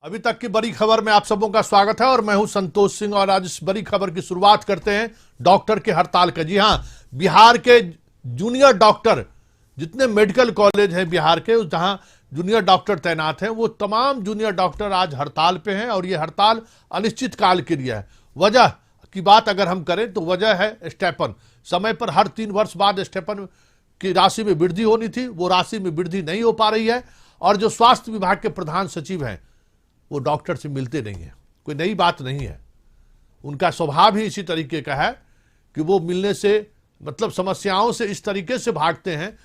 अभी तक की बड़ी खबर में आप सबों का स्वागत है और मैं हूं संतोष सिंह। और आज इस बड़ी खबर की शुरुआत करते हैं डॉक्टर के हड़ताल का। जी हां, बिहार के जूनियर डॉक्टर, जितने मेडिकल कॉलेज हैं बिहार के, जहां जूनियर डॉक्टर तैनात हैं, वो तमाम जूनियर डॉक्टर आज हड़ताल पे हैं और ये हड़ताल अनिश्चित काल के लिए है। वजह की बात अगर हम करें तो वजह है स्टाइपेंड। समय पर हर 3 वर्ष बाद स्टाइपेंड की राशि में वृद्धि होनी थी, वो राशि में वृद्धि नहीं हो पा रही है। और जो स्वास्थ्य विभाग के प्रधान सचिव हैं वो डॉक्टर से मिलते नहीं हैं। कोई नई बात नहीं है, उनका स्वभाव ही इसी तरीके का है कि वो मिलने से मतलब समस्याओं से इस तरीके से भागते हैं,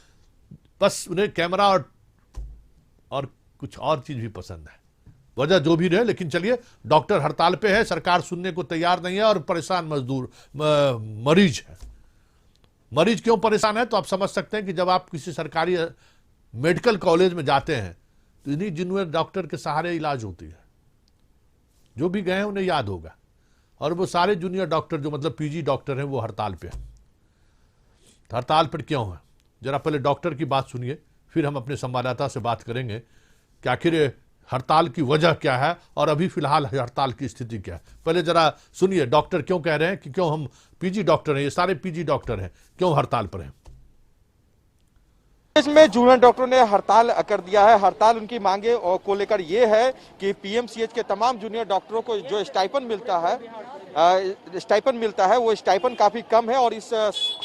बस उन्हें कैमरा और कुछ और चीज भी पसंद है। वजह जो भी रहे, लेकिन चलिए, डॉक्टर हड़ताल पे है, सरकार सुनने को तैयार नहीं है और परेशान मरीज है। मरीज क्यों परेशान है तो आप समझ सकते हैं कि जब आप किसी सरकारी मेडिकल कॉलेज में जाते हैं तो इन्हीं जूनियर डॉक्टर के सहारे इलाज होती है। जो भी गए हैं उन्हें याद होगा। और वो सारे जूनियर डॉक्टर जो मतलब पीजी डॉक्टर हैं वो हड़ताल पे हैं। हड़ताल पर क्यों है, जरा पहले डॉक्टर की बात सुनिए, फिर हम अपने संवाददाता से बात करेंगे कि आखिर हड़ताल की वजह क्या है और अभी फिलहाल हड़ताल की स्थिति क्या है। पहले जरा सुनिए डॉक्टर क्यों कह रहे हैं कि क्यों हम पीजी डॉक्टर हैं, ये सारे पीजी डॉक्टर हैं, क्यों हड़ताल पर हैं। देश में जूनियर डॉक्टरों ने हड़ताल कर दिया है। हड़ताल उनकी मांगे को लेकर ये है कि पीएमसीएच के तमाम जूनियर डॉक्टरों को जो स्टाइपेंड मिलता है वो स्टाइपेंड काफी कम है और इस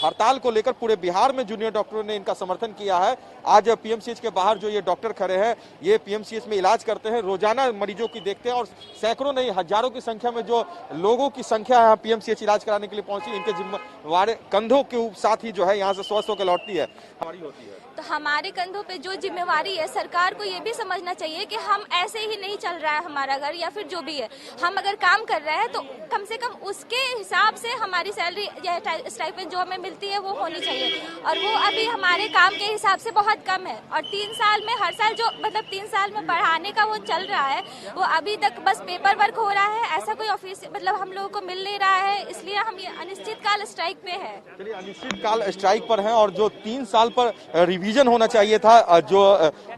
हड़ताल को लेकर पूरे बिहार में जूनियर डॉक्टरों ने इनका समर्थन किया है। आज पीएमसीएच के बाहर जो ये डॉक्टर खड़े हैं, ये पीएमसीएच में इलाज करते हैं, रोजाना मरीजों की देखते हैं और सैकड़ों नहीं हजारों की संख्या में जो लोगों की संख्या है पीएमसीएच इलाज कराने के लिए पहुंची, इनके जिम्मेवार कंधों के साथ ही जो है यहाँ से स्वस्थ होकर लौटती है। हमारी होती है तो हमारे कंधों पे जो जिम्मेवारी है, सरकार को ये भी समझना चाहिए कि हम ऐसे ही नहीं चल रहा है हमारा घर या फिर जो भी है। हम अगर काम कर रहे हैं तो कम से कम उसके हिसाब से हमारी सैलरी या स्टाइपेंड जो हमें मिलती है वो होनी चाहिए। और वो अभी हमारे काम के हिसाब से बहुत कम है। और 3 साल में हर साल जो मतलब 3 साल में बढ़ाने का वो चल रहा है, वो अभी तक बस पेपर वर्क हो रहा है, ऐसा कोई ऑफिस मतलब हम लोगों को मिल नहीं रहा है। इसलिए हम ये अनिश्चितकाल स्ट्राइक पे है। चलिए, अनिश्चितकाल स्ट्राइक पर हैं और जो 3 साल पर रिवीजन होना चाहिए था, जो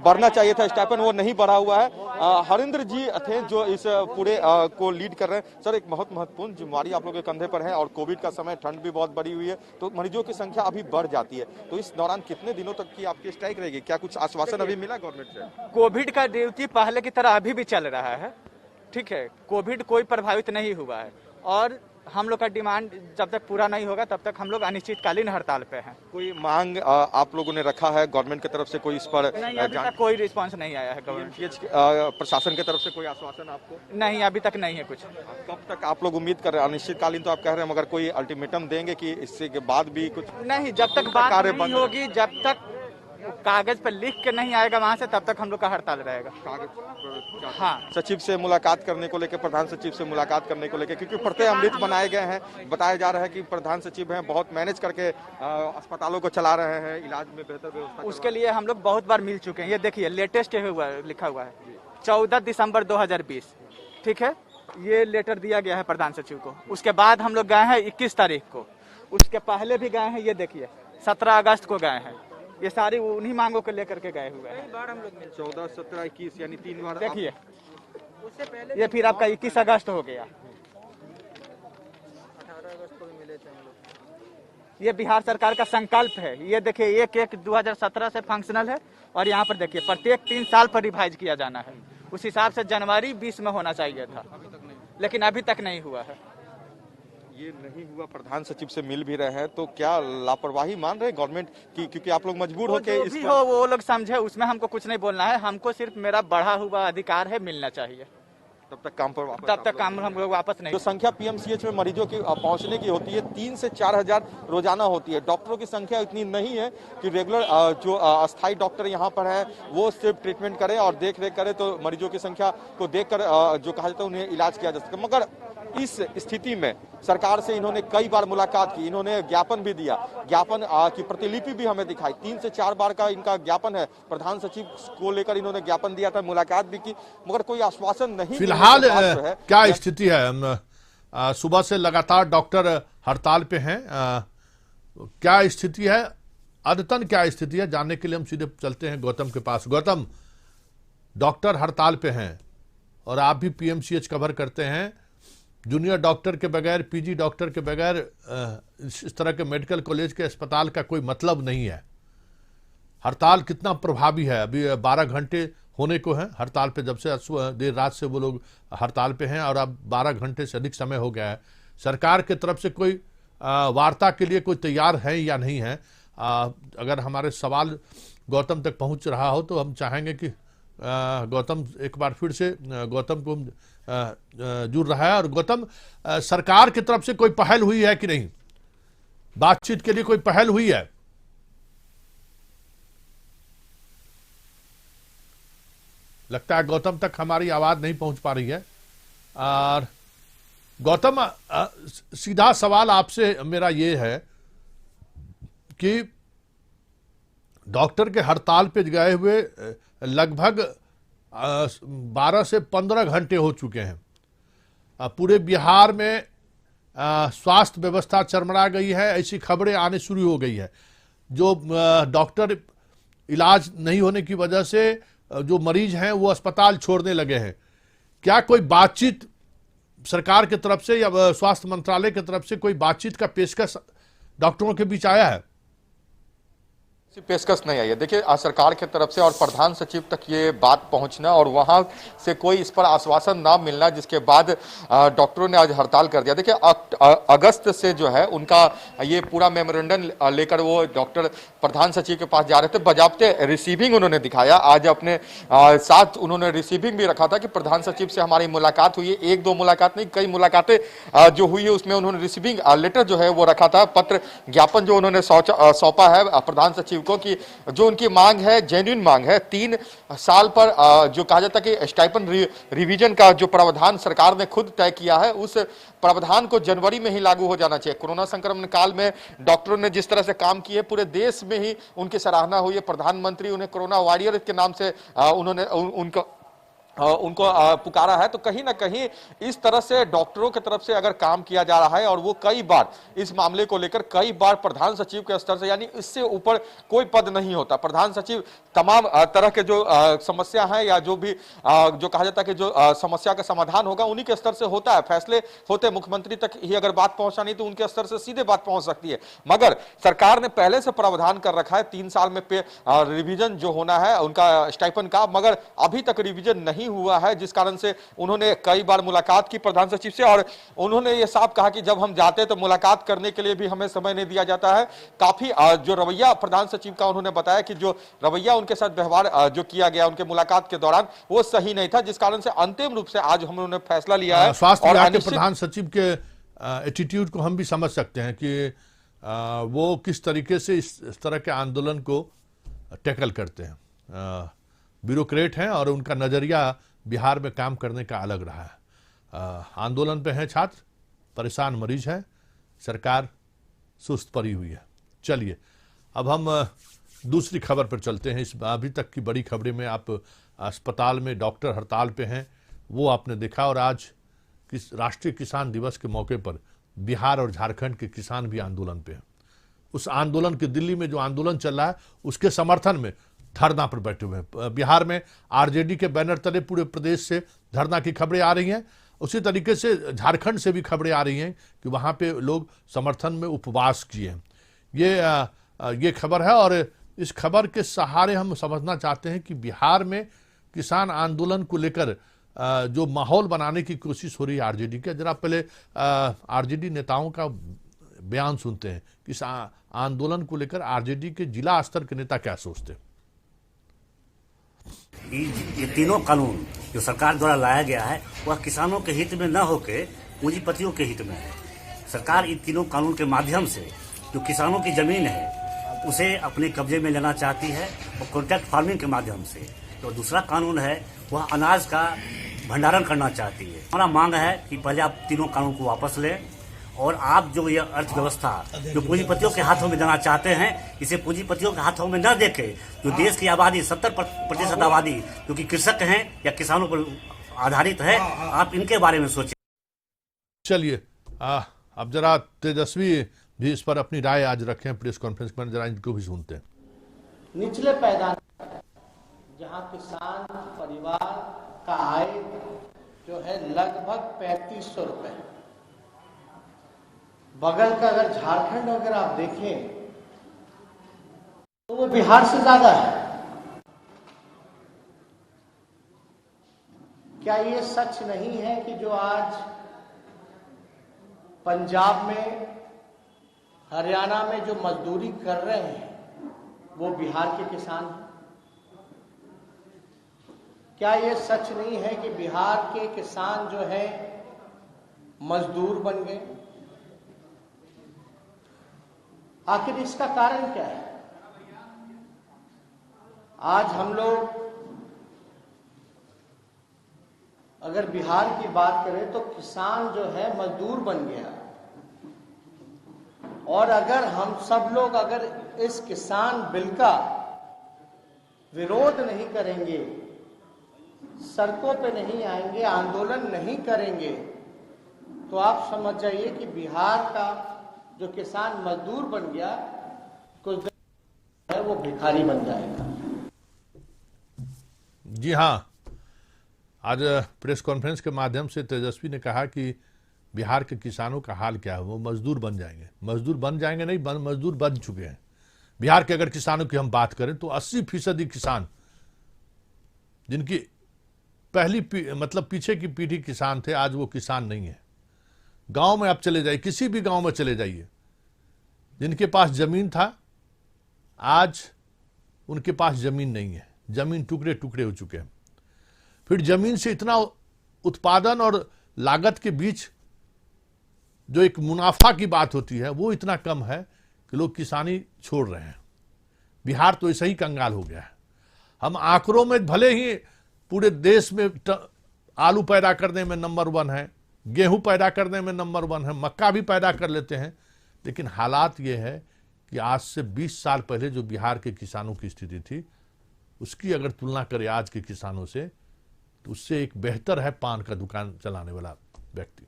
बढ़ना चाहिए था स्टाइपेंड, वो नहीं बढ़ा हुआ है। हरिंद्र जी थे जो इस पूरे को लीड कर रहे हैं। सर, एक बहुत महत्वपूर्ण जिम्मेवारी आप लोगों के कंधे पर है और कोविड का समय, ठंड भी बहुत बढ़ी हुई है, तो मरीजों की संख्या अभी बढ़ जाती है। तो इस दौरान कितने दिनों तक की आपकी स्ट्राइक रहेगी? क्या कुछ आश्वासन अभी मिला गवर्नमेंट से? कोविड का ड्यूटी पहले की तरह अभी भी चल रहा है, ठीक है। कोविड कोई प्रभावित नहीं हुआ है और हम लोग का डिमांड जब तक पूरा नहीं होगा तब तक हम लोग अनिश्चितकालीन हड़ताल पे हैं। कोई मांग आप लोगों ने रखा है गवर्नमेंट की तरफ से? कोई इस पर नहीं, अभी तक कोई रिस्पांस नहीं आया है गवर्नमेंट प्रशासन की तरफ से कोई आश्वासन आपको? नहीं, अभी तक नहीं है कुछ। कब तक आप लोग उम्मीद कर रहे हैं? अनिश्चितकालीन तो आप कह रहे हैं, मगर कोई अल्टीमेटम देंगे कि इससे के बाद भी कुछ नहीं? जब तक बात नहीं होगी, जब तक कागज पर लिख के नहीं आएगा वहाँ से, तब तक हम लोग का हड़ताल रहेगा। कागज? हाँ, सचिव से मुलाकात करने को लेकर, प्रधान सचिव से मुलाकात करने को लेकर, क्योंकि प्रत्यय अमृत बनाए गए हैं। बताया जा रहा है कि प्रधान सचिव हैं, बहुत मैनेज करके अस्पतालों को चला रहे हैं, इलाज में बेहतर व्यवस्था। उसके लिए हम लोग बहुत बार मिल चुके हैं। ये देखिए, लेटेस्ट लिखा हुआ है 14 दिसंबर 2020, ठीक है। ये लेटर दिया गया है प्रधान सचिव को। उसके बाद हम लोग गए हैं 21 तारीख को, उसके पहले भी गए हैं। ये देखिए 17 अगस्त को गए हैं। ये सारी उन्हीं मांगों को लेकर के गए हुए हैं। बार हम लोग 14, 17, 21 यानी 3 बार। देखिए, उससे पहले ये फिर आपका 21 अगस्त हो गया। 18 अगस्त को भी मिले थे हम लोग। ये बिहार सरकार का संकल्प है। ये देखिए, 1/1 2017 से फंक्शनल है और यहाँ पर देखिए प्रत्येक 3 साल पर रिवाइज किया जाना है। उस हिसाब से जनवरी 20 में होना चाहिए था, लेकिन अभी तक नहीं हुआ है। ये नहीं हुआ। प्रधान सचिव से मिल भी रहे हैं, तो क्या लापरवाही मान रहे गवर्नमेंट की? क्योंकि आप लोग मजबूर होके जो भी हो वो लोग समझे, उसमें हमको कुछ नहीं बोलना है। हमको सिर्फ मेरा बढ़ा हुआ अधिकार है, मिलना चाहिए। तब तक काम पर वापस, तब तक काम हम लोग वापस नहीं। जो संख्या पीएमसीएच में मरीजों की पहुंचने की होती है 3 से 4 हजार रोजाना होती है। डॉक्टरों की संख्या इतनी नहीं है कि रेगुलर जो अस्थायी डॉक्टर यहाँ पर है वो सिर्फ ट्रीटमेंट करे और देख रेख करे, तो मरीजों की संख्या को देखकर जो कहा जाता है उन्हें इलाज किया जा सके। मगर इस स्थिति में सरकार से इन्होंने कई बार मुलाकात की, इन्होंने ज्ञापन भी दिया, ज्ञापन की प्रतिलिपि भी हमें दिखाई। 3 से 4 बार का इनका ज्ञापन है। प्रधान सचिव को लेकर इन्होंने ज्ञापन दिया था, मुलाकात भी की, मगर कोई आश्वासन नहीं। फिलहाल क्या स्थिति है? सुबह से लगातार डॉक्टर हड़ताल पे हैं, क्या स्थिति है, अद्यतन क्या स्थिति है, जानने के लिए हम सीधे चलते हैं गौतम के पास। गौतम, डॉक्टर हड़ताल पे हैं और आप भी पीएमसीएच कवर करते हैं, जूनियर डॉक्टर के बगैर, पीजी डॉक्टर के बगैर इस तरह के मेडिकल कॉलेज के अस्पताल का कोई मतलब नहीं है। हड़ताल कितना प्रभावी है? अभी 12 घंटे होने को है हड़ताल पे, जब से देर रात से वो लोग हड़ताल पे हैं और अब 12 घंटे से अधिक समय हो गया है। सरकार की तरफ से कोई वार्ता के लिए कोई तैयार है या नहीं है? अगर हमारे सवाल गौतम तक पहुंच रहा हो तो हम चाहेंगे कि गौतम एक बार फिर से गौतम को जुड़ रहा है। और गौतम, सरकार की तरफ से कोई पहल हुई है कि नहीं? बातचीत के लिए कोई पहल हुई है? लगता है गौतम तक हमारी आवाज नहीं पहुंच पा रही है। और गौतम, सीधा सवाल आपसे मेरा ये है कि डॉक्टर के हड़ताल पे गए हुए लगभग 12 से 15 घंटे हो चुके हैं। पूरे बिहार में स्वास्थ्य व्यवस्था चरमरा गई है, ऐसी खबरें आने शुरू हो गई है। जो डॉक्टर इलाज नहीं होने की वजह से जो मरीज हैं वो अस्पताल छोड़ने लगे हैं। क्या कोई बातचीत सरकार की तरफ से या स्वास्थ्य मंत्रालय की तरफ से कोई बातचीत का पेशकश डॉक्टरों के बीच आया है? पेशकश नहीं आई है। देखिए, सरकार की तरफ से और प्रधान सचिव तक ये बात पहुंचना और वहां से कोई इस पर आश्वासन ना मिलना, जिसके बाद डॉक्टरों ने आज हड़ताल कर दिया। देखिए, अगस्त से जो है उनका ये पूरा मेमोरेंडम लेकर वो डॉक्टर प्रधान सचिव के पास जा रहे थे। बजाबते रिसीविंग उन्होंने दिखाया। आज अपने साथ उन्होंने रिसीविंग भी रखा था कि प्रधान सचिव से हमारी मुलाकात हुई है। 1-2 मुलाकात नहीं, कई मुलाकातें जो हुई है उसमें उन्होंने रिसीविंग लेटर जो है वो रखा था। पत्र ज्ञापन जो उन्होंने सौंपा है प्रधान सचिव को कि जो उनकी मांग है जेन्युइन मांग है। 3 साल पर जो कहा जाता है कि स्टाइपेंड रिवीजन का जो प्रावधान सरकार ने खुद तय किया है, उस प्रावधान को जनवरी में ही लागू हो जाना चाहिए। कोरोना संक्रमण काल में डॉक्टरों ने जिस तरह से काम किए, पूरे देश में ही उनकी सराहना हुई है। प्रधानमंत्री उन्हें कोरोना वॉरियर के नाम से उन्होंने उनको पुकारा है। तो कहीं ना कहीं इस तरह से डॉक्टरों की तरफ से अगर काम किया जा रहा है और वो कई बार इस मामले को लेकर कई बार प्रधान सचिव के स्तर से, यानी इससे ऊपर कोई पद नहीं होता। प्रधान सचिव तमाम तरह के जो समस्या है या जो भी जो कहा जाता है कि जो समस्या का समाधान होगा उन्हीं के स्तर से होता है। फैसले होते मुख्यमंत्री तक ही अगर बात पहुंचानी तो उनके स्तर से सीधे बात पहुंच सकती है। मगर सरकार ने पहले से प्रावधान कर रखा है 3 साल में रिवीजन जो होना है उनका स्टाइपेंड का, मगर अभी तक रिवीजन नहीं हुआ है, जिस कारण से उन्होंने कई बार मुलाकात की प्रधान सचिव से और उन्होंने ये साफ कहा कि जब हम जाते तो मुलाकात करने के लिए भी हमें समय नहीं दिया जाता है। काफी जो रवैया प्रधान सचिव का उन्होंने बताया कि जो रवैया उनके साथ व्यवहार जो किया गया उनके मुलाकात के दौरान वो सही नहीं था, जिस कारण से अंतिम रूप से आज हम उन्होंने फैसला लिया है। स्वास्थ्य विभाग के प्रधान सचिव के एटीट्यूड को हम भी समझ सकते हैं कि वो किस तरीके से इस तरह के आंदोलन को टैकल करते हैं। ब्यूरोक्रेट हैं और उनका नजरिया बिहार में काम करने का अलग रहा है। आंदोलन पे हैं छात्र, परेशान मरीज हैं, सरकार सुस्त पड़ी हुई है। चलिए अब हम दूसरी खबर पर चलते हैं। इस अभी तक की बड़ी खबरें में आप अस्पताल में डॉक्टर हड़ताल पे हैं वो आपने देखा, और आज राष्ट्रीय किसान दिवस के मौके पर बिहार और झारखंड के किसान भी आंदोलन पे हैं। उस आंदोलन के दिल्ली में जो आंदोलन चल रहा है उसके समर्थन में धरना पर बैठे हुए हैं। बिहार में आरजेडी के बैनर तले पूरे प्रदेश से धरना की खबरें आ रही हैं। उसी तरीके से झारखंड से भी खबरें आ रही हैं कि वहां पे लोग समर्थन में उपवास किए हैं। ये खबर है और इस खबर के सहारे हम समझना चाहते हैं कि बिहार में किसान आंदोलन को लेकर जो माहौल बनाने की कोशिश हो रही है आरजेडी के। जरा पहले आरजेडी नेताओं का बयान सुनते हैं कि इस आंदोलन को लेकर आरजेडी के जिला स्तर के नेता क्या सोचते हैं। ये तीनों कानून जो सरकार द्वारा लाया गया है वह किसानों के हित में न होकर पूंजीपतियों के हित में है। सरकार इन तीनों कानून के माध्यम से जो किसानों की जमीन है उसे अपने कब्जे में लेना चाहती है और कॉन्ट्रैक्ट फार्मिंग के माध्यम से। तो दूसरा कानून है वह अनाज का भंडारण करना चाहती है। हमारा मांग है कि पहले आप तीनों कानून को वापस लें और आप जो ये अर्थव्यवस्था जो पूंजीपतियों के हाथों में देना चाहते हैं इसे पूंजीपतियों के हाथों में न देके जो देश की आबादी 70% आबादी जो कि कृषक हैं या किसानों पर आधारित है, आप इनके बारे में सोचें। चलिए अब जरा तेजस्वी भी इस पर अपनी राय आज रखें प्रेस कॉन्फ्रेंस में, जरा इनको भी सुनते हैं। निचले पैदान जहां किसान परिवार का आय जो है लगभग 3500 रुपए। बगल का अगर झारखंड अगर आप देखें तो वो बिहार से ज्यादा है। क्या ये सच नहीं है कि जो आज पंजाब में, हरियाणा में जो मजदूरी कर रहे हैं वो बिहार के किसान हैं? क्या ये सच नहीं है कि बिहार के किसान जो है मजदूर बन गए? आखिर इसका कारण क्या है? आज हम लोग अगर बिहार की बात करें तो किसान जो है मजदूर बन गया। और अगर हम सब लोग अगर इस किसान बिल का विरोध नहीं करेंगे, सड़कों पे नहीं आएंगे, आंदोलन नहीं करेंगे, तो आप समझ जाइए कि बिहार का जो किसान मजदूर बन गया कुछ दिन है वो भिखारी बन जाएगा। जी हाँ, आज प्रेस कॉन्फ्रेंस के माध्यम से तेजस्वी ने कहा कि बिहार के किसानों का हाल क्या है, वो मजदूर बन जाएंगे। मजदूर बन जाएंगे नहीं, मजदूर बन चुके हैं। बिहार के अगर किसानों की हम बात करें तो 80% किसान जिनकी मतलब पीछे की पीढ़ी किसान थे, आज वो किसान नहीं है। गांव में आप चले जाइए, किसी भी गांव में चले जाइए, जिनके पास जमीन था आज उनके पास जमीन नहीं है, जमीन टुकड़े टुकड़े हो चुके हैं। फिर जमीन से इतना उत्पादन और लागत के बीच जो एक मुनाफा की बात होती है वो इतना कम है कि लोग किसानी छोड़ रहे हैं। बिहार तो ऐसा ही कंगाल हो गया है। हम आंकड़ों में भले ही पूरे देश में आलू पैदा करने में नंबर 1 है, गेहूं पैदा करने में नंबर 1 है, मक्का भी पैदा कर लेते हैं, लेकिन हालात ये है कि आज से 20 साल पहले जो बिहार के किसानों की स्थिति थी उसकी अगर तुलना करें आज के किसानों से तो उससे एक बेहतर है पान का दुकान चलाने वाला व्यक्ति।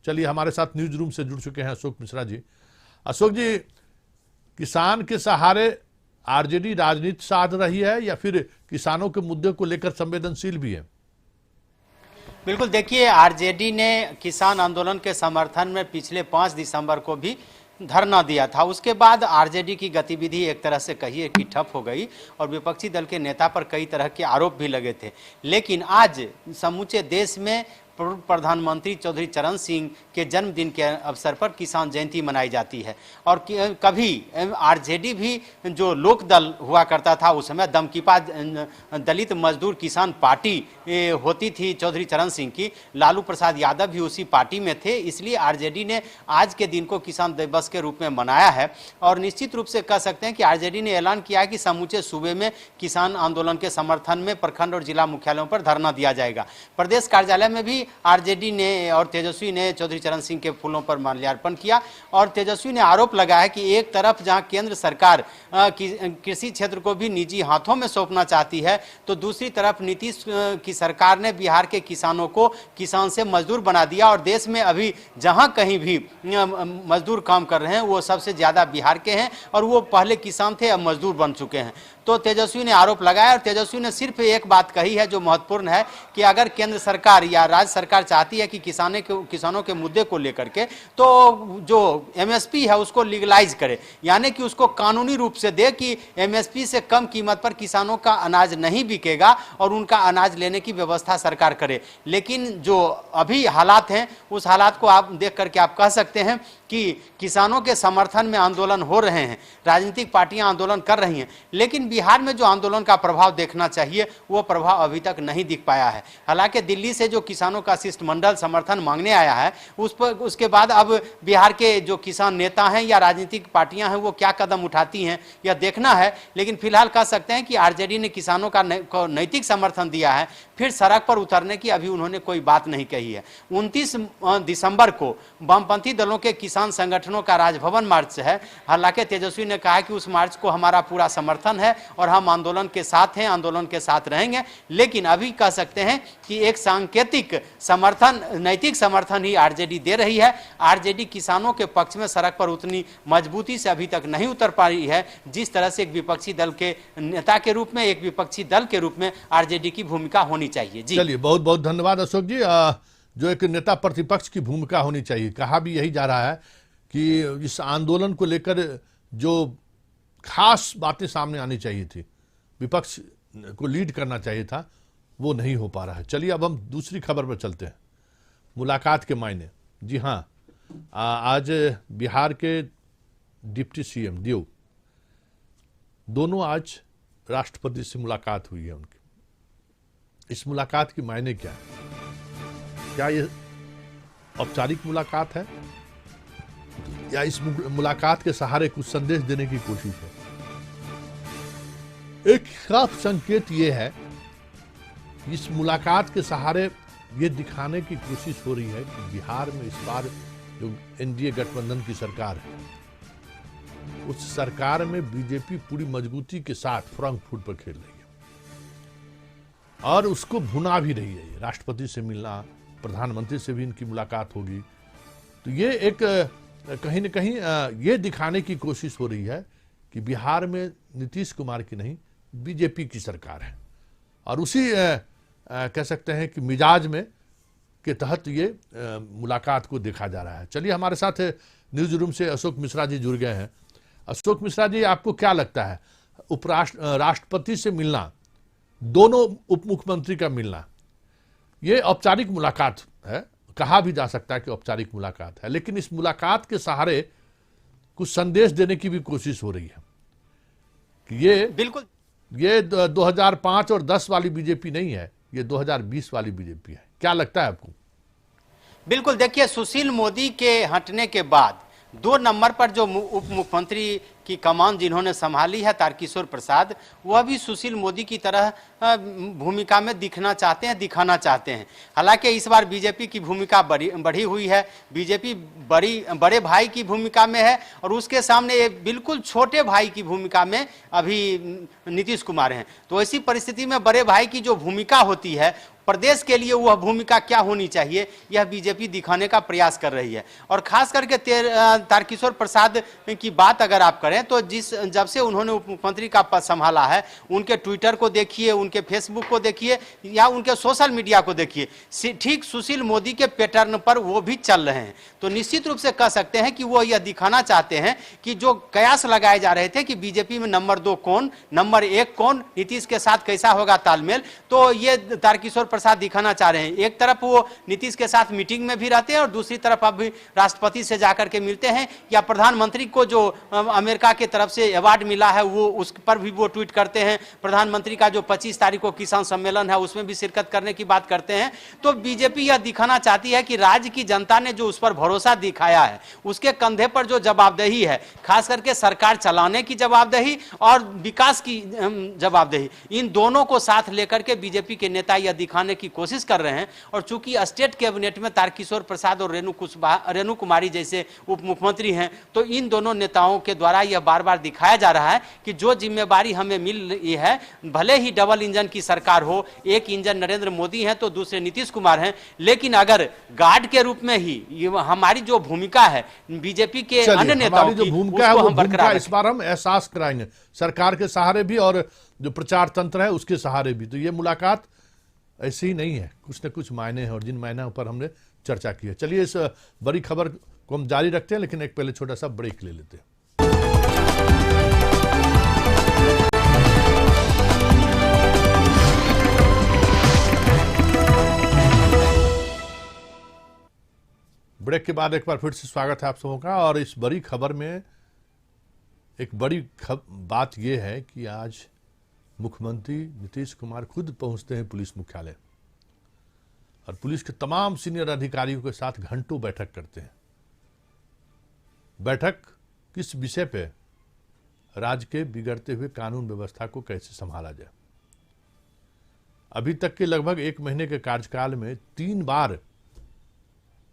चलिए, हमारे साथ न्यूज रूम से जुड़ चुके हैं अशोक मिश्रा जी। अशोक जी, किसान के सहारे आरजेडी राजनीति साध रही है या फिर किसानों के मुद्दे को लेकर संवेदनशील भी है? बिल्कुल, देखिए, आरजेडी ने किसान आंदोलन के समर्थन में पिछले 5 दिसंबर को भी धरना दिया था। उसके बाद आरजेडी की गतिविधि एक तरह से कहिए कि ठप हो गई और विपक्षी दल के नेता पर कई तरह के आरोप भी लगे थे। लेकिन आज समूचे देश में प्रधानमंत्री चौधरी चरण सिंह के जन्मदिन के अवसर पर किसान जयंती मनाई जाती है। और कभी आरजेडी भी जो लोक दल हुआ करता था उस समय दमकीपा दलित मजदूर किसान पार्टी होती थी चौधरी चरण सिंह की, लालू प्रसाद यादव भी उसी पार्टी में थे। इसलिए आरजेडी ने आज के दिन को किसान दिवस के रूप में मनाया है। और निश्चित रूप से कह सकते हैं कि आरजेडी ने ऐलान किया है कि समूचे सूबे में किसान आंदोलन के समर्थन में प्रखंड और जिला मुख्यालयों पर धरना दिया जाएगा। प्रदेश कार्यालय में भी आरजेडी ने और तेजस्वी ने चौधरी चरण सिंह के फूलों पर माल्यार्पण किया। और तेजस्वी ने आरोप लगाया कि एक तरफ जहां केंद्र सरकार कृषि क्षेत्र को भी निजी हाथों में सौंपना चाहती है, तो दूसरी तरफ नीतीश की सरकार ने बिहार के किसानों को किसान से मजदूर बना दिया। और देश में अभी जहां कहीं भी मजदूर काम कर रहे हैं वो सबसे ज्यादा बिहार के हैं और वो पहले किसान थे, अब मजदूर बन चुके हैं। तो तेजस्वी ने आरोप लगाया और तेजस्वी ने सिर्फ एक बात कही है जो महत्वपूर्ण है कि अगर केंद्र सरकार या राज्य सरकार चाहती है कि किसानों के मुद्दे को लेकर के तो जो एमएसपी है उसको लीगलाइज करे, यानी कि उसको कानूनी रूप से दे कि एमएसपी से कम कीमत पर किसानों का अनाज नहीं बिकेगा और उनका अनाज लेने की व्यवस्था सरकार करे। लेकिन जो अभी हालात हैं उस हालात को आप देख करके आप कह सकते हैं कि किसानों के समर्थन में आंदोलन हो रहे हैं, राजनीतिक पार्टियां आंदोलन कर रही हैं, लेकिन बिहार में जो आंदोलन का प्रभाव देखना चाहिए वो प्रभाव अभी तक नहीं दिख पाया है। हालांकि दिल्ली से जो किसानों का शिष्टमंडल समर्थन मांगने आया है उसके बाद अब बिहार के जो किसान नेता हैं या राजनीतिक पार्टियां हैं वो क्या कदम उठाती हैं यह देखना है। लेकिन फिलहाल कह सकते हैं कि आरजेडी ने किसानों का नैतिक समर्थन दिया है, फिर सड़क पर उतरने की अभी उन्होंने कोई बात नहीं कही है। 29 दिसंबर को वामपंथी दलों के किसान संगठनों का राजभवन मार्च है। हालांकि तेजस्वी ने कहा कि उस मार्च को हमारा पूरा समर्थन है और हम आंदोलन के साथ हैं, आंदोलन के साथ रहेंगे। लेकिन अभी कह सकते हैं कि एक सांकेतिक समर्थन, नैतिक समर्थन ही आरजेडी दे रही है। आरजेडी किसानों के पक्ष में सड़क पर उतनी मजबूती से अभी तक नहीं उतर पाई है जिस तरह से एक विपक्षी दल के नेता के रूप में, एक विपक्षी दल के रूप में आरजेडी की भूमिका होनी चाहिए। जी चलिए, बहुत बहुत धन्यवाद अशोक जी। जो एक नेता प्रतिपक्ष की भूमिका होनी चाहिए, कहा भी यही जा रहा है कि इस आंदोलन को लेकर जो खास बातें सामने आनी चाहिए थी, विपक्ष को लीड करना चाहिए था, वो नहीं हो पा रहा है। चलिए अब हम दूसरी खबर पर चलते हैं, मुलाकात के मायने। जी हाँ, आज बिहार के डिप्टी सीएम देव, दोनों आज राष्ट्रपति से मुलाकात हुई है उनकी। इस मुलाकात की मायने क्या है? क्या ये औपचारिक मुलाकात है या इस मुलाकात के सहारे कुछ संदेश देने की कोशिश है? एक साफ संकेत ये है, इस मुलाकात के सहारे ये दिखाने की कोशिश हो रही है कि बिहार में इस बार जो एनडीए गठबंधन की सरकार है, उस सरकार में बीजेपी पूरी मजबूती के साथ फ्रंट फुट पर खेल रही है और उसको भुना भी रही है। राष्ट्रपति से मिलना, प्रधानमंत्री से भी इनकी मुलाकात होगी, तो ये एक कहीं न कहीं ये दिखाने की कोशिश हो रही है कि बिहार में नीतीश कुमार की नहीं, बीजेपी की सरकार है। और उसी कह सकते हैं कि मिजाज में के तहत ये मुलाकात को देखा जा रहा है। चलिए, हमारे साथ न्यूज रूम से अशोक मिश्रा जी जुड़ गए हैं। अशोक मिश्रा जी, आपको क्या लगता है, राष्ट्रपति से मिलना, दोनों उप मुख्यमंत्री का मिलना, ये औपचारिक मुलाकात है, कहा भी जा सकता है कि औपचारिक मुलाकात है, लेकिन इस मुलाकात के सहारे कुछ संदेश देने की भी कोशिश हो रही है कि ये बिल्कुल, ये 2005 और 10 वाली बीजेपी नहीं है, ये 2020 वाली बीजेपी है। क्या लगता है आपको? बिल्कुल, देखिए, सुशील मोदी के हटने के बाद 2 नंबर पर जो उप मुख्यमंत्री की कमान जिन्होंने संभाली है, तारकिशोर प्रसाद, वह भी सुशील मोदी की तरह भूमिका में दिखना चाहते हैं, दिखाना चाहते हैं। हालांकि इस बार बीजेपी की भूमिका बढ़ी हुई है, बीजेपी बड़े भाई की भूमिका में है और उसके सामने एक बिल्कुल छोटे भाई की भूमिका में अभी नीतीश कुमार हैं। तो ऐसी परिस्थिति में बड़े भाई की जो भूमिका होती है, प्रदेश के लिए वह भूमिका क्या होनी चाहिए, यह बीजेपी दिखाने का प्रयास कर रही है। और खास करके तारकिशोर प्रसाद की बात अगर आप करें तो जब से उन्होंने उप मुख्यमंत्री का पद संभाला है, उनके ट्विटर को देखिए, उनके फेसबुक को देखिए या उनके सोशल मीडिया को देखिए, ठीक सुशील मोदी के पैटर्न पर वो भी चल रहे हैं। तो निश्चित रूप से कह सकते हैं कि वो यह दिखाना चाहते हैं कि जो कयास लगाए जा रहे थे कि बीजेपी में नंबर 2 कौन, नंबर 1 कौन, नीतीश के साथ कैसा होगा तालमेल, तो ये तारकिशोर प्रसाद दिखाना चाह रहे हैं। एक तरफ वो नीतीश के साथ मीटिंग में भी रहते हैं और दूसरी तरफ अब भी राष्ट्रपति से जाकर के मिलते हैं, या प्रधानमंत्री को जो अमेरिका की तरफ से अवार्ड मिला है वो उस पर भी वो ट्वीट करते हैं। प्रधानमंत्री का जो 25 तारीख को किसान सम्मेलन है उसमें भी शिरकत करने की बात करते हैं। तो बीजेपी यह दिखाना चाहती है कि राज्य की जनता ने जो उस पर भरोसा दिखाया है, उसके कंधे पर जो जवाबदेही है, खास करके सरकार चलाने की जवाबदेही और विकास की जवाबदेही, इन दोनों को साथ लेकर के बीजेपी के नेता यह दिखाने की कोशिश कर रहे हैं। और चूंकि स्टेट कैबिनेट में तारकिशोर प्रसाद और रेणु कुमारी जैसे उप मुख्यमंत्री हैं, तो इन दोनों नेताओं के द्वारा यह बार बार दिखाया जा रहा है कि जो जिम्मेवारी हमें मिल रही है, भले ही डबल इंजन की सरकार हो, एक इंजन नरेंद्र मोदी है तो दूसरे नीतीश कुमार हैं, लेकिन अगर गार्ड के रूप में ही हमारी जो भूमिका है बीजेपी के अन्य नेताओं की, उसको हम बरकरार, इस बार हम एहसास कराएंगे सरकार के सहारे भी और जो प्रचार तंत्र है उसके सहारे भी। तो ये मुलाकात ऐसे ही नहीं है, कुछ न कुछ मायने हैं और जिन मायनों पर हमने चर्चा की है। चलिए, इस बड़ी खबर को हम जारी रखते हैं, लेकिन एक पहले छोटा सा ब्रेक ले लेते हैं। ब्रेक के बाद एक बार फिर से स्वागत है आप सबों का। और इस बड़ी खबर में एक बड़ी बात यह है कि आज मुख्यमंत्री नीतीश कुमार खुद पहुंचते हैं पुलिस मुख्यालय और पुलिस के तमाम सीनियर अधिकारियों के साथ घंटों बैठक करते हैं। बैठक किस विषय पे? राज्य के बिगड़ते हुए कानून व्यवस्था को कैसे संभाला जाए। अभी तक के लगभग 1 महीने के कार्यकाल में 3 बार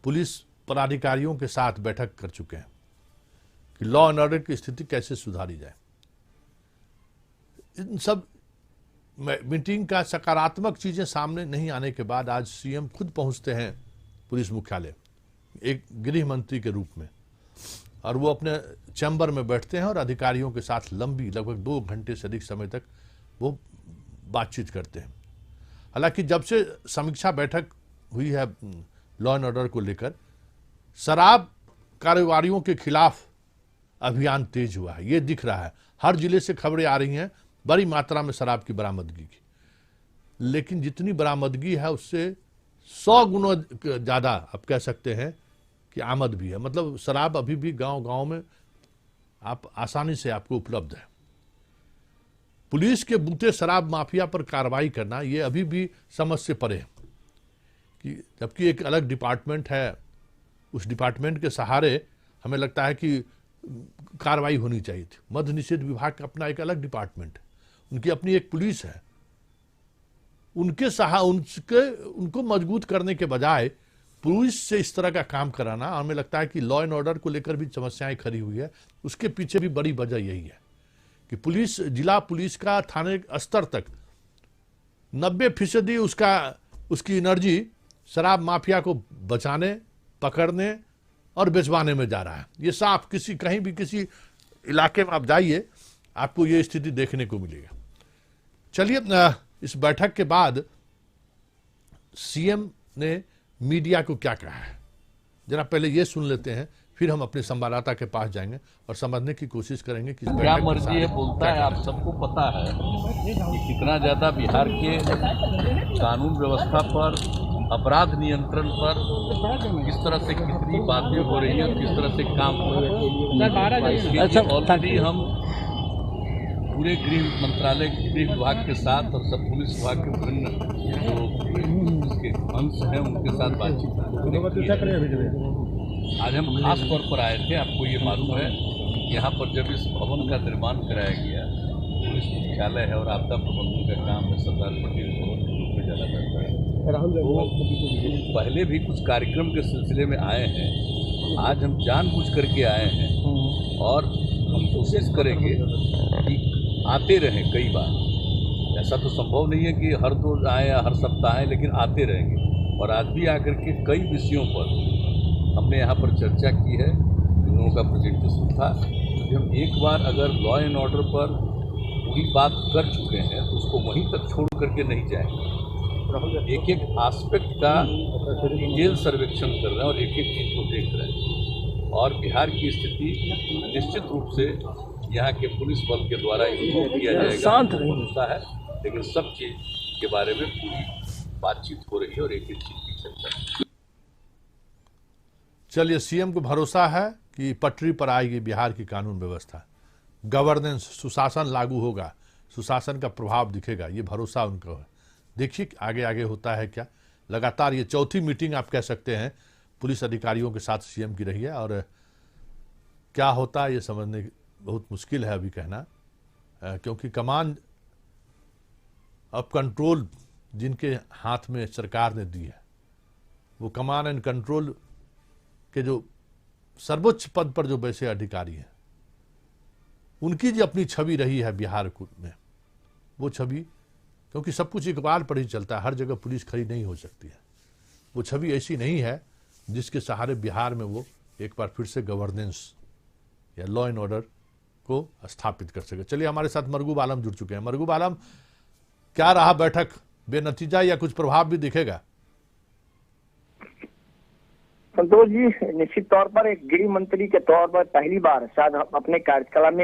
पुलिस पदाधिकारियों के साथ बैठक कर चुके हैं कि लॉ एंड ऑर्डर की स्थिति कैसे सुधारी जाए। इन सब मीटिंग का सकारात्मक चीजें सामने नहीं आने के बाद आज सीएम खुद पहुंचते हैं पुलिस मुख्यालय एक गृह मंत्री के रूप में, और वो अपने चैम्बर में बैठते हैं और अधिकारियों के साथ लंबी लगभग 2 घंटे से अधिक समय तक वो बातचीत करते हैं। हालांकि जब से समीक्षा बैठक हुई है लॉ एंड ऑर्डर को लेकर, शराब कारोबारियों के खिलाफ अभियान तेज हुआ है, ये दिख रहा है। हर जिले से खबरें आ रही हैं बड़ी मात्रा में शराब की बरामदगी की, लेकिन जितनी बरामदगी है उससे 100 गुना ज्यादा आप कह सकते हैं कि आमद भी है। मतलब शराब अभी भी गांव गांव में आप आसानी से आपको उपलब्ध है। पुलिस के बूते शराब माफिया पर कार्रवाई करना ये अभी भी समझ से परे है, कि जबकि एक अलग डिपार्टमेंट है, उस डिपार्टमेंट के सहारे हमें लगता है कि कार्रवाई होनी चाहिए थी। मद्य निषेध विभाग का अपना एक अलग डिपार्टमेंट है, उनकी अपनी एक पुलिस है। उनको मजबूत करने के बजाय पुलिस से इस तरह का काम कराना, हमें लगता है कि लॉ एंड ऑर्डर को लेकर भी समस्याएं खड़ी हुई है। उसके पीछे भी बड़ी वजह यही है कि पुलिस, जिला पुलिस का थाने स्तर तक 90% उसकी एनर्जी शराब माफिया को बचाने, पकड़ने और बेचवाने में जा रहा है। ये साफ कहीं भी किसी इलाके में आप जाइए आपको ये स्थिति देखने को मिलेगा। चलिए, इस बैठक के बाद सीएम ने मीडिया को क्या कहा है जरा पहले ये सुन लेते हैं, फिर हम अपने संवाददाता के पास जाएंगे और समझने की कोशिश करेंगे कि क्या मर्जी है बोलता है। आप सबको पता है कि कितना ज्यादा बिहार के कानून व्यवस्था पर, अपराध नियंत्रण पर किस तरह से कितनी बातें हो रही है, किस तरह से काम हो रहा है। ऑलरेडी हम पूरे गृह मंत्रालय, गृह विभाग के साथ और सब पुलिस विभाग के विभिन्न जो इसके अंश हैं उनके साथ बातचीत। आज हम खास तौर पर आए थे, आपको ये मालूम है यहाँ पर जब इस भवन का निर्माण कराया गया, पुलिस मुख्यालय है और आपदा प्रबंधन का काम है, सरदार पटेल भवन के रूप में जाना जाता है। तो पहले भी कुछ कार्यक्रम के सिलसिले में आए हैं, आज हम जानबूझ करके आए हैं और हम कोशिश करेंगे कि आते रहें कई बार। ऐसा तो संभव नहीं है कि हर रोज आए या हर सप्ताह आए, लेकिन आते रहेंगे। और आज भी आकर के कई विषयों पर हमने यहाँ पर चर्चा की है, इन लोगों का प्रेजेंटेशन था। कि हम एक बार अगर लॉ एंड ऑर्डर पर पूरी बात कर चुके हैं तो उसको वहीं तक छोड़ करके नहीं जाएंगे। एक एक आस्पेक्ट का डिटेल सर्वेक्षण कर रहे हैं और एक एक चीज को देख रहे हैं। और बिहार की स्थिति निश्चित रूप से यहाँ के पुलिस बल के द्वारा इम्प्रूव किया जाएगा होता है, लेकिन सब चीज के बारे में पूरी बातचीत हो रही है और एक एक चीज की चर्चा। चलिए, सीएम को भरोसा है कि पटरी पर आएगी बिहार की कानून व्यवस्था, गवर्नेंस, सुशासन लागू होगा, सुशासन का प्रभाव दिखेगा, ये भरोसा उनको है। देखिए आगे आगे होता है क्या। लगातार ये चौथी मीटिंग आप कह सकते हैं पुलिस अधिकारियों के साथ सीएम की रही है, और क्या होता है ये समझने बहुत मुश्किल है अभी कहना, क्योंकि कमांड ऑफ कंट्रोल जिनके हाथ में सरकार ने दी है, वो कमांड एंड कंट्रोल के जो सर्वोच्च पद पर जो वैसे अधिकारी हैं, उनकी जो अपनी छवि रही है बिहार में, वो छवि, क्योंकि सब कुछ इकबाल पर ही चलता है, हर जगह पुलिस खड़ी नहीं हो सकती है, वो छवि ऐसी नहीं है जिसके सहारे बिहार में वो एक बार फिर से गवर्नेंस या लॉ एंड ऑर्डर को स्थापित कर सके। चलिए, हमारे साथ मरगूब आलम जुड़ चुके हैं। मरगूब आलम, क्या रहा बैठक, बेनतीजा या कुछ प्रभाव भी दिखेगा? संतोष जी, निश्चित तौर पर एक गृह मंत्री के तौर पर पहली बार शायद अपने कार्यकाल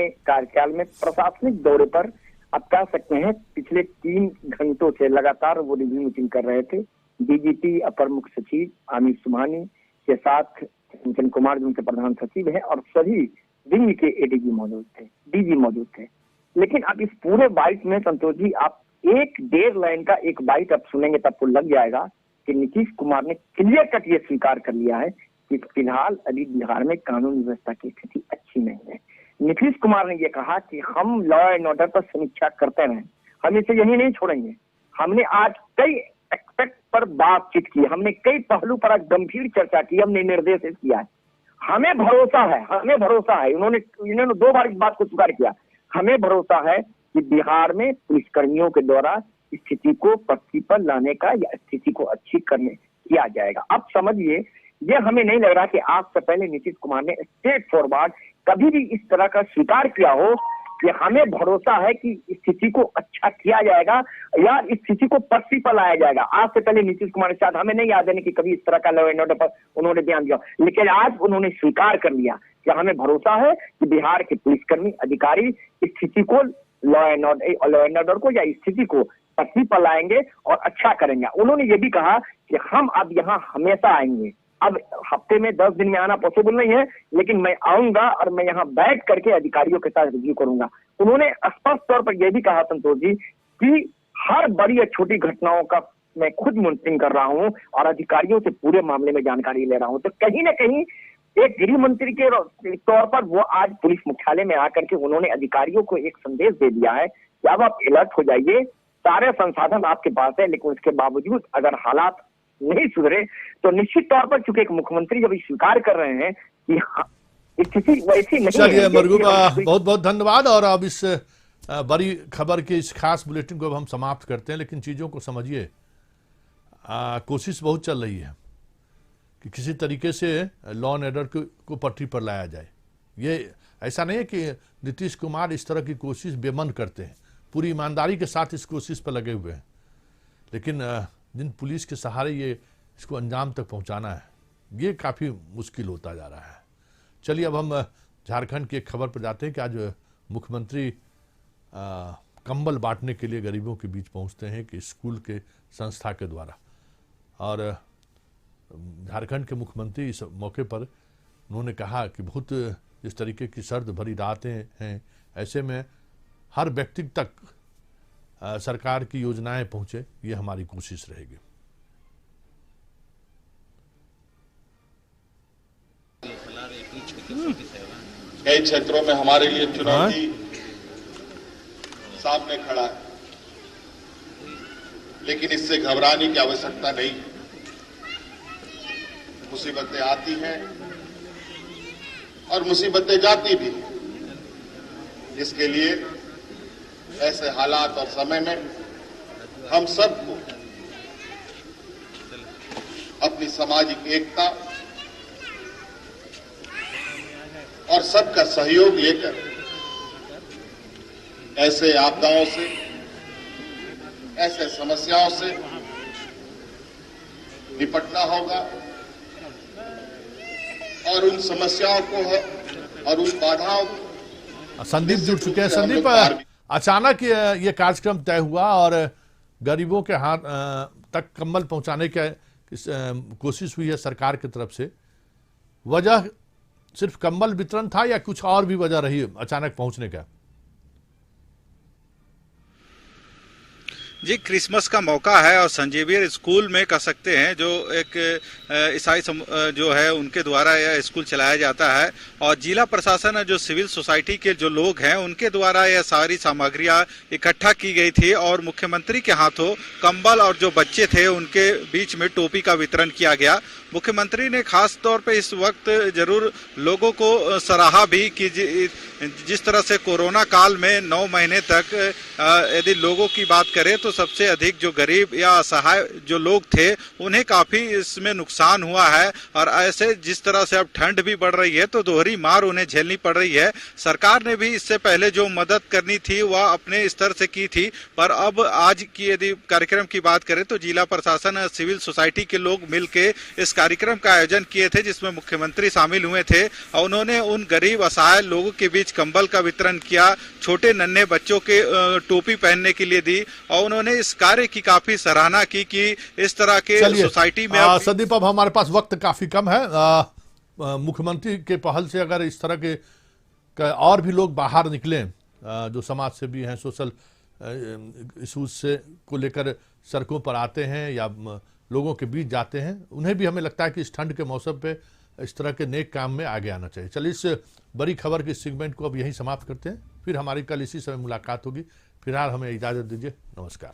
में प्रशासनिक दौरे पर आप कह सकते हैं पिछले 3 घंटों से लगातार वो रिव्यू मीटिंग कर रहे थे। डीजीपी, अपर मुख्य सचिव आमिर सुबहानी के साथ कंचन कुमार जो उनके प्रधान सचिव हैं और सभी विंग के एडीजी मौजूद थे, डीजी मौजूद थे। लेकिन अब इस पूरे बाइट में संतोष जी आप 1-1.5 लाइन का एक बाइट आप सुनेंगे तब तो लग जाएगा कि नीतीश कुमार ने क्लियर कट ये स्वीकार कर लिया है कि फिलहाल अभी बिहार में कानून व्यवस्था की स्थिति अच्छी नहीं है। नीतीश कुमार ने ये कहा कि हम लॉ एंड ऑर्डर पर समीक्षा करते रहें, हम इसे यही नहीं छोड़ेंगे। हमने आज कई एक्सपेक्ट पर बातचीत की, हमने कई पहलू पर आज गंभीर चर्चा की, हमने निर्देशित किया है। हमें भरोसा है, हमें भरोसा है, इन्होंने 2 बार इस बात को स्वीकार किया, हमें भरोसा है कि बिहार में पुलिसकर्मियों के द्वारा स्थिति को पटरी पर लाने का या स्थिति को अच्छी करने किया जाएगा। अब समझिए, ये हमें नहीं लग रहा कि आज से पहले नीतीश कुमार ने स्ट्रेट फॉरवर्ड कभी भी इस तरह का स्वीकार किया हो कि हमें भरोसा है कि स्थिति को अच्छा किया जाएगा या स्थिति को पटरी पर लाया जाएगा। आज से पहले नीतीश कुमार के साथ हमें नहीं याद है कि कभी इस तरह का लॉ एंड ऑर्डर पर उन्होंने बयान दिया, लेकिन आज उन्होंने स्वीकार कर लिया कि हमें भरोसा है कि बिहार के पुलिसकर्मी अधिकारी स्थिति को लॉ एंड ऑर्डर को या स्थिति को पटरी पर लाएंगे और अच्छा करेंगे। उन्होंने ये भी कहा कि हम अब यहाँ हमेशा आएंगे। अब हफ्ते में 10 दिन में आना पॉसिबल नहीं है, लेकिन मैं आऊंगा और मैं यहाँ बैठ करके अधिकारियों के साथ रिव्यू करूंगा। उन्होंने स्पष्ट तौर पर यह भी कहा संतोष जी कि हर बड़ी या छोटी घटनाओं का मैं खुद मॉनिटरिंग कर रहा हूं और अधिकारियों से पूरे मामले में जानकारी ले रहा हूं। तो कहीं ना कहीं एक गृह मंत्री के तौर पर वो आज पुलिस मुख्यालय में आकर के उन्होंने अधिकारियों को एक संदेश दे दिया है कि अब आप अलर्ट हो जाइए, सारे संसाधन आपके पास है, लेकिन उसके बावजूद अगर हालात नहीं सुधरे तो निश्चित तौर पर, चूंकि एक मुख्यमंत्री जब स्वीकार कर रहे हैं कि स्थिति वैसी नहीं है। चलिए मरगूब, बहुत बहुत धन्यवाद। और अब इस बड़ी खबर के इस खास बुलेटिन को अब हम समाप्त करते हैं, लेकिन चीजों को समझिए, कोशिश बहुत चल रही है कि किसी तरीके से लॉ एंड ऑर्डर को पटरी पर लाया जाए। ये ऐसा नहीं है कि नीतीश कुमार इस तरह की कोशिश बेमन करते हैं, पूरी ईमानदारी के साथ इस कोशिश पर लगे हुए हैं, लेकिन जिन पुलिस के सहारे ये इसको अंजाम तक पहुंचाना है, ये काफ़ी मुश्किल होता जा रहा है। चलिए अब हम झारखंड की एक खबर पर जाते हैं कि आज मुख्यमंत्री कंबल बांटने के लिए गरीबों के बीच पहुंचते हैं कि स्कूल के संस्था के द्वारा। और झारखंड के मुख्यमंत्री इस मौके पर उन्होंने कहा कि बहुत जिस तरीके की सर्द भरी रातें हैं, ऐसे में हर व्यक्ति तक सरकार की योजनाएं पहुंचे, ये हमारी कोशिश रहेगी। कई क्षेत्रों में हमारे लिए चुनौती सामने खड़ा है, लेकिन इससे घबराने की आवश्यकता नहीं। मुसीबतें आती हैं और मुसीबतें जाती भी, इसके लिए ऐसे हालात और समय में हम सबको अपनी सामाजिक एकता और सबका सहयोग लेकर ऐसे आपदाओं से, ऐसे समस्याओं से निपटना होगा और उन समस्याओं को और उन बाधाओं को। संदीप जुड़ चुके हैं। संदीप, अचानक ये कार्यक्रम तय हुआ और गरीबों के हाथ तक कंबल पहुंचाने की कोशिश हुई है सरकार की तरफ से। वजह सिर्फ कंबल वितरण था या कुछ और भी वजह रही अचानक पहुंचने का? जी, क्रिसमस का मौका है और संजीवियर स्कूल में कह सकते हैं जो एक ईसाई जो है उनके द्वारा यह स्कूल चलाया जाता है और जिला प्रशासन जो सिविल सोसाइटी के जो लोग हैं उनके द्वारा यह सारी सामग्रियां इकट्ठा की गई थी और मुख्यमंत्री के हाथों कंबल और जो बच्चे थे उनके बीच में टोपी का वितरण किया गया। मुख्यमंत्री ने खास तौर पे इस वक्त जरूर लोगों को सराहा भी कि जिस तरह से कोरोना काल में 9 महीने तक यदि लोगों की बात करें तो सबसे अधिक जो गरीब या असहाय जो लोग थे उन्हें काफी इसमें नुकसान हुआ है और ऐसे जिस तरह से अब ठंड भी बढ़ रही है तो दोहरी मार उन्हें झेलनी पड़ रही है। सरकार ने भी इससे पहले जो मदद करनी थी वह अपने स्तर से की थी, पर अब आज की यदि कार्यक्रम की बात करें तो जिला प्रशासन सिविल सोसाइटी के लोग मिलके इस कार्यक्रम का आयोजन किए थे जिसमें मुख्यमंत्री शामिल हुए थे और उन्होंने उन गरीब असहाय लोगों के बीच कंबल का वितरण किया, छोटे नन्हे बच्चों के टोपी पहनने के लिए दी और उन्होंने इस कार्य की काफी सराहना की कि इस तरह के सोसाइटी में। संदीप, अब हमारे पास वक्त काफी कम है। मुख्यमंत्री के पहल से अगर इस तरह के और भी लोग बाहर निकले जो समाज सेवी हैं, सोशल इशूज से को लेकर सड़कों पर आते हैं या लोगों के बीच जाते हैं, उन्हें भी हमें लगता है कि इस ठंड के मौसम पे इस तरह के नेक काम में आगे आना चाहिए। चलिए इस बड़ी खबर के सेगमेंट को अब यहीं समाप्त करते हैं, फिर हमारी कल इसी समय मुलाकात होगी। फिलहाल हमें इजाजत दीजिए, नमस्कार।